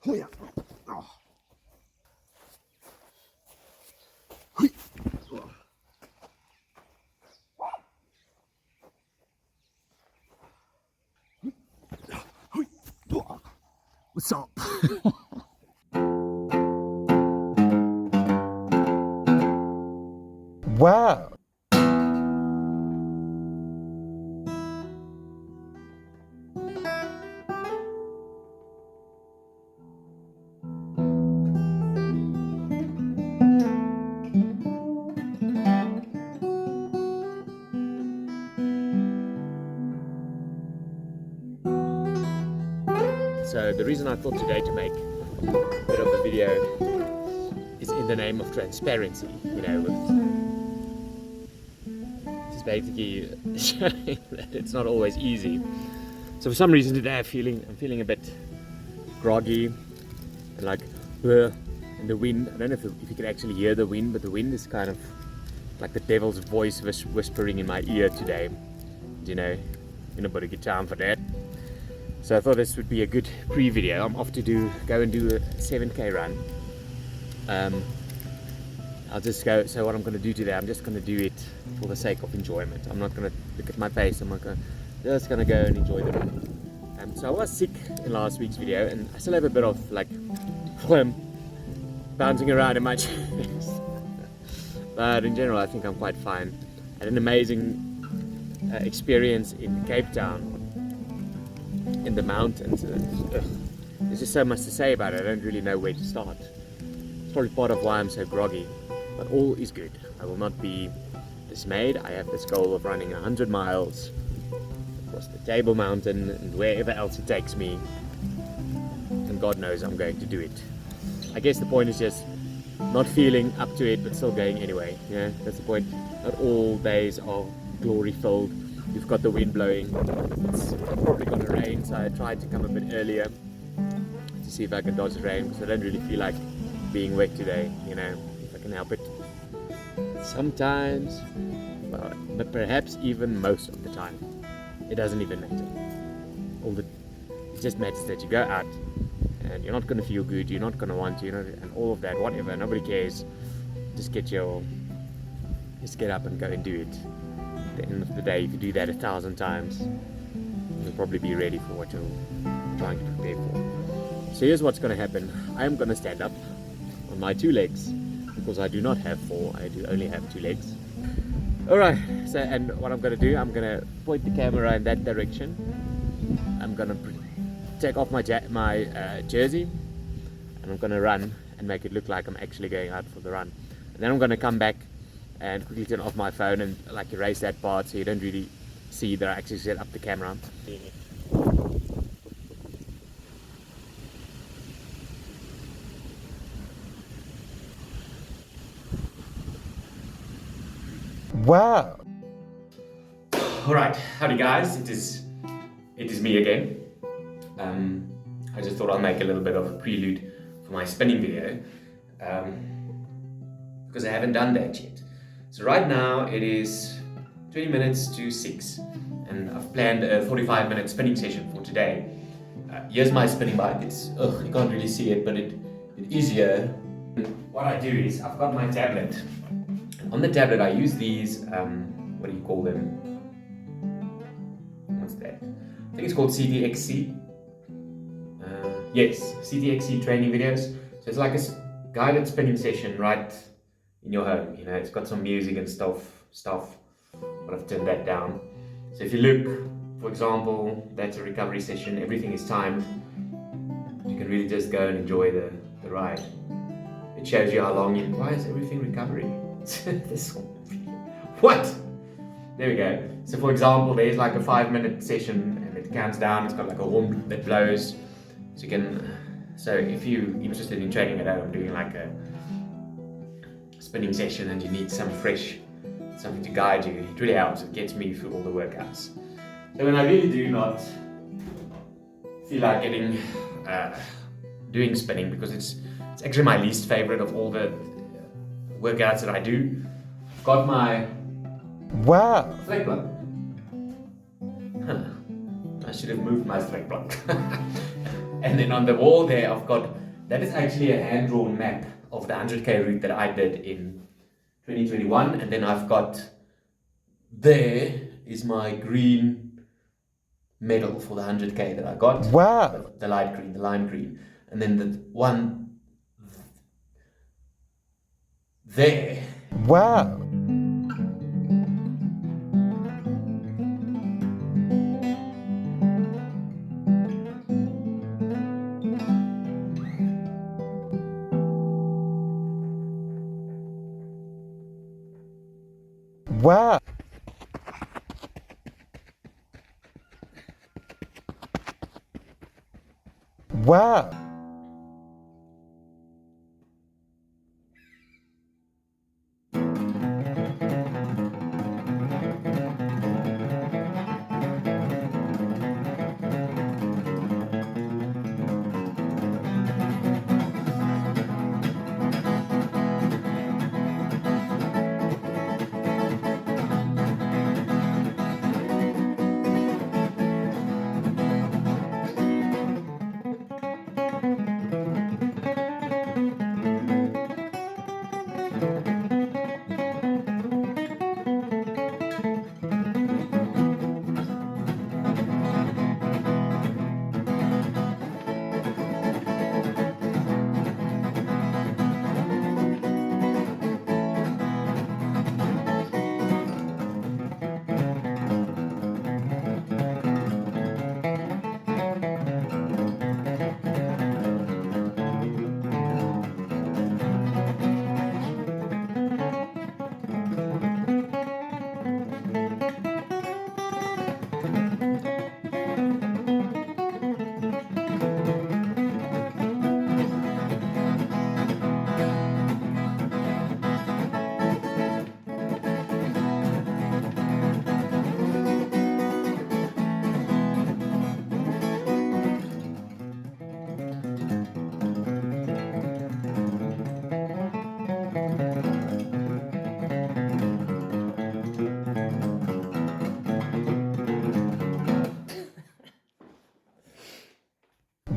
What's up? Wow. So the reason I thought today to make a bit of a video is in the name of transparency, you know, with just basically showing that it's not always easy. So for some reason today I'm feeling a bit groggy and like and the wind. I don't know if you can actually hear the wind, but the wind is kind of like the devil's voice whispering in my ear today. You know, nobody get time for that. So I thought this would be a good pre-video. I'm off to go and do a 7k run. I'll just go. So what I'm going to do today, I'm just going to do it for the sake of enjoyment. I'm not going to look at my pace. I'm just going to go and enjoy the run. So I was sick in last week's video, and I still have a bit of like phlegm bouncing around in my chest. But in general, I think I'm quite fine. I had an amazing experience in Cape Town. In the mountains. There's just so much to say about it. I don't really know where to start. It's probably part of why I'm so groggy, but all is good. I will not be dismayed. I have this goal of running 100 miles across the Table Mountain and wherever else it takes me, and God knows I'm going to do it. I guess the point is just not feeling up to it but still going anyway. Yeah, that's the point. Not all days are glory filled. We've got the wind blowing. It's probably going to rain, so I tried to come a bit earlier to see if I can dodge the rain, because I don't really feel like being wet today, you know, if I can help it. Sometimes, but perhaps even most of the time, it doesn't even matter. It just matters that you go out and you're not going to feel good, you're not going to want to, you know, and all of that, whatever, nobody cares. Just get up and go and do it. At the end of the day, if you do that 1,000 times, you'll probably be ready for what you're trying to prepare for. So here's what's going to happen. I am going to stand up on my 2 legs, because I do not have 4, I do only have 2 legs. Alright, so and what I'm going to do, I'm going to point the camera in that direction. I'm going to take off my jersey, and I'm going to run and make it look like I'm actually going out for the run. And then I'm going to come back and quickly turn off my phone and like erase that part so you don't really see that I actually set up the camera. Wow. Alright, howdy guys, it is me again. I just thought I'll make a little bit of a prelude for my spinning video, because I haven't done that yet. So right now it is 20 minutes to 6, and I've planned a 45-minute spinning session for today. Here's my spinning bike. It's you can't really see it, but it is here. What I do is I've got my tablet. On the tablet I use these, what do you call them? What's that? I think it's called CTXC. Yes, CTXC training videos. So it's like a guided spinning session right in your home. You know, it's got some music and stuff, but I've turned that down. So if you look, for example, that's a recovery session. Everything is timed. You can really just go and enjoy the ride. It shows you how long why is everything recovery? This one. What? There we go. So for example, there's like a 5-minute session and it counts down. It's got like a horn that blows. So you can, so if you're interested in training at home, doing like a spinning session and you need something to guide you, it really helps. It gets me through all the workouts. So when I really do not feel like doing spinning, because it's actually my least favorite of all the workouts that I do, I've got my straight block. I should have moved my straight block. And then on the wall there, I've got, that is actually a hand-drawn map of the 100k route that I did in 2021. And then I've got, there is my green medal for the 100k that I got. Wow. The light green, the lime green. And then the one there. Wow. Wow. Wow.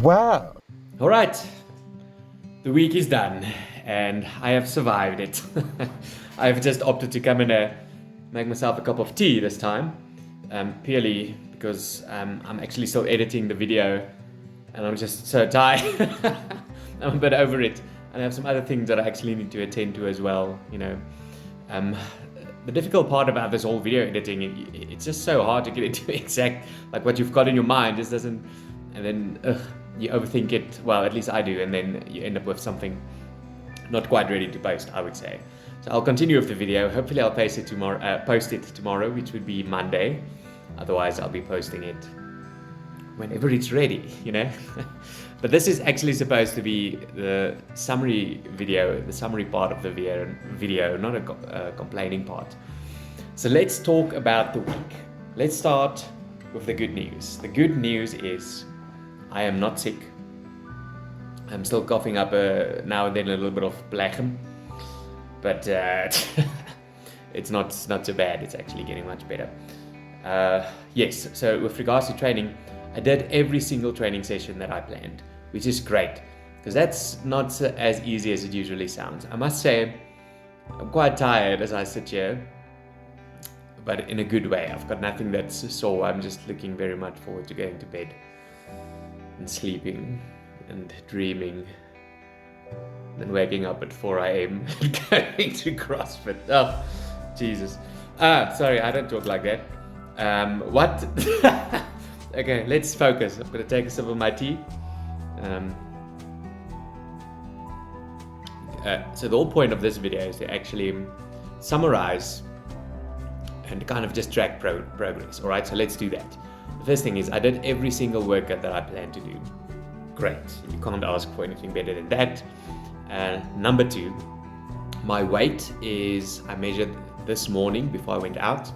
Wow. All right, the week is done and I have survived it. I have just opted to come and make myself a cup of tea this time, purely because I'm actually still editing the video and I'm just so tired. I'm a bit over it, and I have some other things that I actually need to attend to as well, you know. The difficult part about this whole video editing, it's just so hard to get it to exact, like what you've got in your mind just doesn't, and then you overthink it, well, at least I do, and then you end up with something not quite ready to post, I would say. So I'll continue with the video. Hopefully I'll post it tomorrow, which would be Monday. Otherwise I'll be posting it whenever it's ready, you know. But this is actually supposed to be the summary video, the summary part of the video, not a complaining part. So let's talk about the week. Let's start with the good news. The good news is I am not sick. I'm still coughing up now and then a little bit of phlegm, but it's not so bad. It's actually getting much better. Yes, so with regards to training, I did every single training session that I planned, which is great, because that's not as easy as it usually sounds. I must say, I'm quite tired as I sit here, but in a good way. I've got nothing that's sore. I'm just looking very much forward to going to bed and sleeping and dreaming and waking up at 4 a.m. and going to CrossFit. Oh, Jesus. Sorry, I don't talk like that. What? Okay, let's focus. I'm going to take a sip of my tea. So the whole point of this video is to actually summarize and kind of just track progress. All right, so let's do that. The first thing is I did every single workout that I planned to do. Great, you can't ask for anything better than that. Number 2, my weight is, I measured this morning before I went out,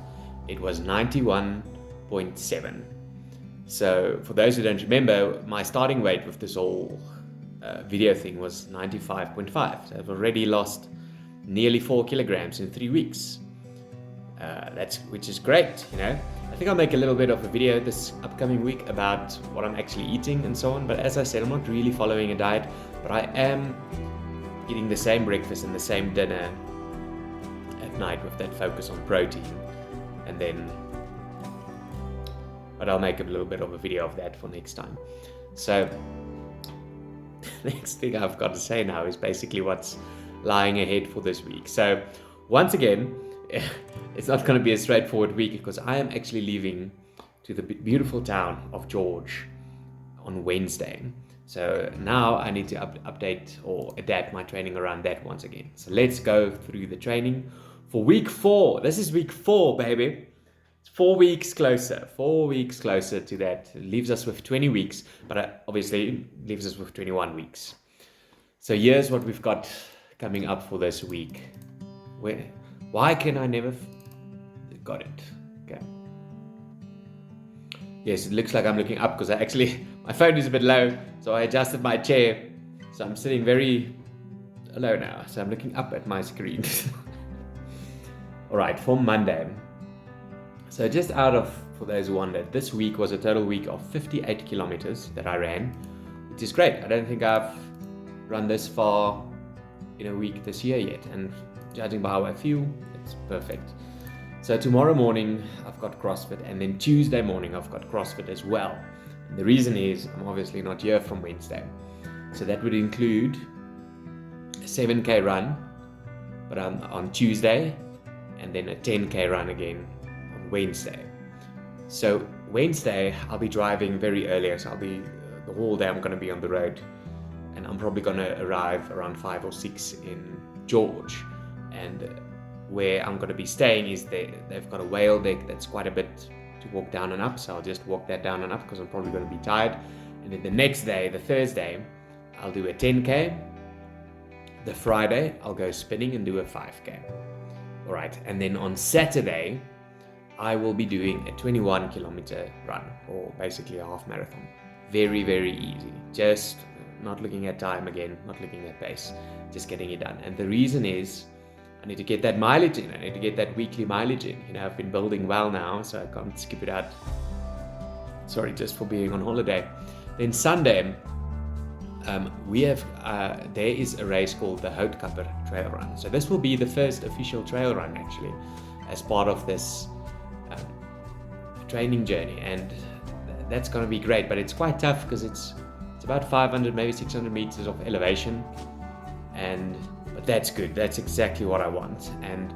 it was 91.7. So for those who don't remember, my starting weight with this whole video thing was 95.5. So I've already lost nearly 4 kilograms in 3 weeks. which is great, you know. I think I'll make a little bit of a video this upcoming week about what I'm actually eating and so on. But as I said, I'm not really following a diet, but I am eating the same breakfast and the same dinner at night with that focus on protein. And then, but I'll make a little bit of a video of that for next time. So the next thing I've got to say now is basically what's lying ahead for this week. So once again, it's not going to be a straightforward week because I am actually leaving to the beautiful town of George on Wednesday. So now I need to update or adapt my training around that once again. So let's go through the training for week 4. This is week 4, baby. It's 4 weeks closer. 4 weeks closer to that. It leaves us with 20 weeks, but obviously leaves us with 21 weeks. So here's what we've got coming up for this week. Why can I never... Got it. Okay. Yes, it looks like I'm looking up because my phone is a bit low, so I adjusted my chair. So I'm sitting very low now. So I'm looking up at my screen. All right, for Monday. So just for those who wondered, this week was a total week of 58 kilometers that I ran, which is great. I don't think I've run this far in a week this year yet. And judging by how I feel, it's perfect. So tomorrow morning I've got CrossFit, and then Tuesday morning I've got CrossFit as well. And the reason is I'm obviously not here from Wednesday. So that would include a 7K run, but on Tuesday, and then a 10K run again on Wednesday. So Wednesday I'll be driving very early, so I'll be the whole day I'm going to be on the road, and I'm probably going to arrive around 5 or 6 in George. And where I'm going to be staying is they've got a whale deck that's quite a bit to walk down and up, so I'll just walk that down and up because I'm probably going to be tired. And then the next day, the Thursday, I'll do a 10K. The Friday I'll go spinning and do a 5K. All right, and then on Saturday I will be doing a 21 kilometer run, or basically a half marathon. Very, very easy, just not looking at time again, not looking at pace, just getting it done. And the reason is I need to get that mileage in. I need to get that weekly mileage in. You know, I've been building well now, so I can't skip it out. Sorry, just for being on holiday. Then Sunday, there is a race called the Houtkapper Trail Run. So this will be the first official trail run actually, as part of this training journey, and that's going to be great. But it's quite tough because it's about 500, maybe 600 meters of elevation, but that's good. That's exactly what I want. And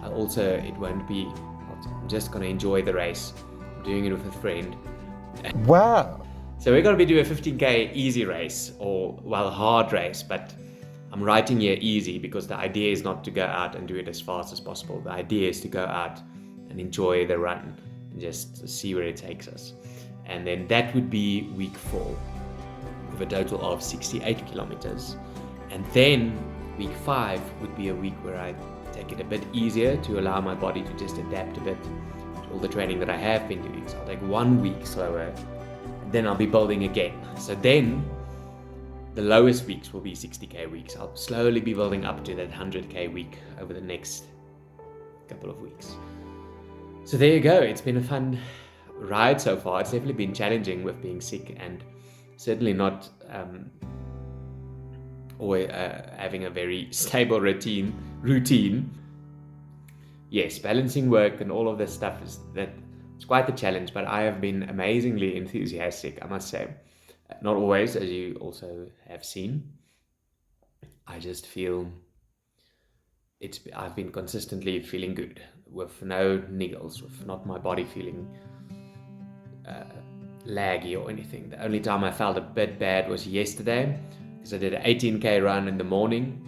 it won't be, I'm just going to enjoy the race. I'm doing it with a friend. Wow. So we're going to be doing a 15K easy race, hard race, but I'm writing here easy because the idea is not to go out and do it as fast as possible. The idea is to go out and enjoy the run and just see where it takes us. And then that would be week 4 with a total of 68 kilometers. And then week 5 would be a week where I take it a bit easier to allow my body to just adapt a bit to all the training that I have been doing. So I'll take 1 week slower, and then I'll be building again. So then the lowest weeks will be 60K weeks. I'll slowly be building up to that 100K week over the next couple of weeks. So there you go. It's been a fun ride so far. It's definitely been challenging with being sick, and certainly not having a very stable routine. Yes, balancing work and all of this stuff it's quite the challenge, but I have been amazingly enthusiastic, I must say. Not always, as you also have seen. I just feel I've been consistently feeling good with no niggles, with not my body feeling laggy or anything. The only time I felt a bit bad was yesterday, because I did an 18K run in the morning.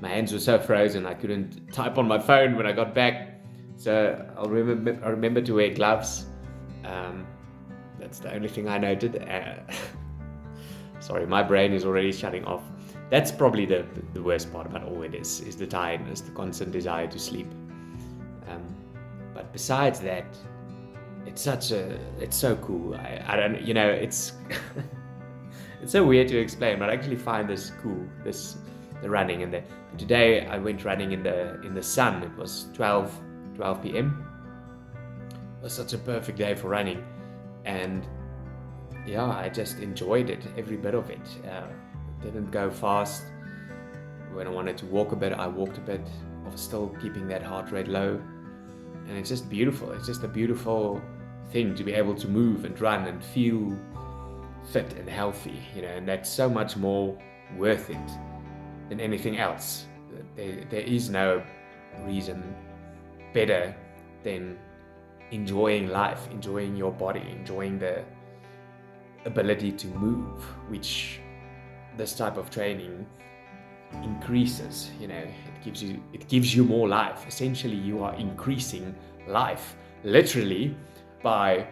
My hands were so frozen I couldn't type on my phone when I got back. So I remember to wear gloves. That's the only thing I noted. Sorry, my brain is already shutting off. That's probably the worst part about all it is the tiredness, the constant desire to sleep. But besides that, it's so cool. I don't, it's it's so weird to explain, but I actually find this cool, the running. And today I went running in the sun. It was 12 12 p.m. It was such a perfect day for running, and yeah, I just enjoyed it, every bit of it. Didn't go fast. When I wanted to walk a bit, I walked a bit. I was still keeping that heart rate low, and it's just beautiful. It's just a beautiful thing to be able to move and run and feel fit and healthy, and that's so much more worth it than anything else. There is no reason better than enjoying life, enjoying your body, enjoying the ability to move, which this type of training increases. It gives you more life. Essentially, you are increasing life literally by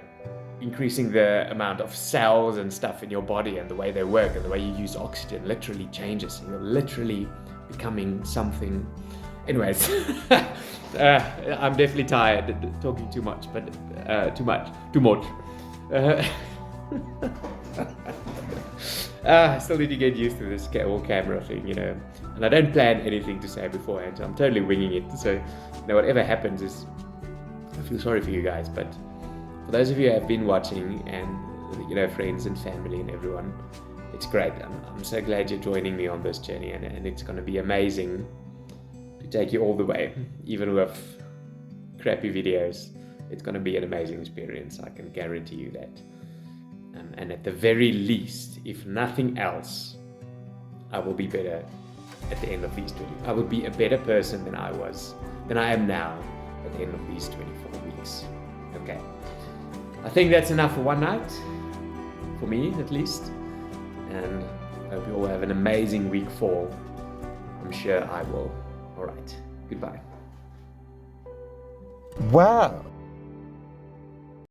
increasing the amount of cells and stuff in your body, and the way they work and the way you use oxygen literally changes. You're literally becoming something. Anyways, I'm definitely tired talking too much, but too much. I still need to get used to this whole camera thing, and I don't plan anything to say beforehand, so I'm totally winging it. So whatever happens is, I feel sorry for you guys, but for those of you who have been watching, and friends and family and everyone, it's great. I'm so glad you're joining me on this journey, and it's going to be amazing to take you all the way, even with crappy videos. It's going to be an amazing experience, I can guarantee you that. And at the very least, if nothing else, I will be better at the end of these 20. I will be a better person than I am now at the end of these 24 weeks. Okay. I think that's enough for one night, for me at least. And I hope you all have an amazing week 4. I'm sure I will. All right. Goodbye. Wow.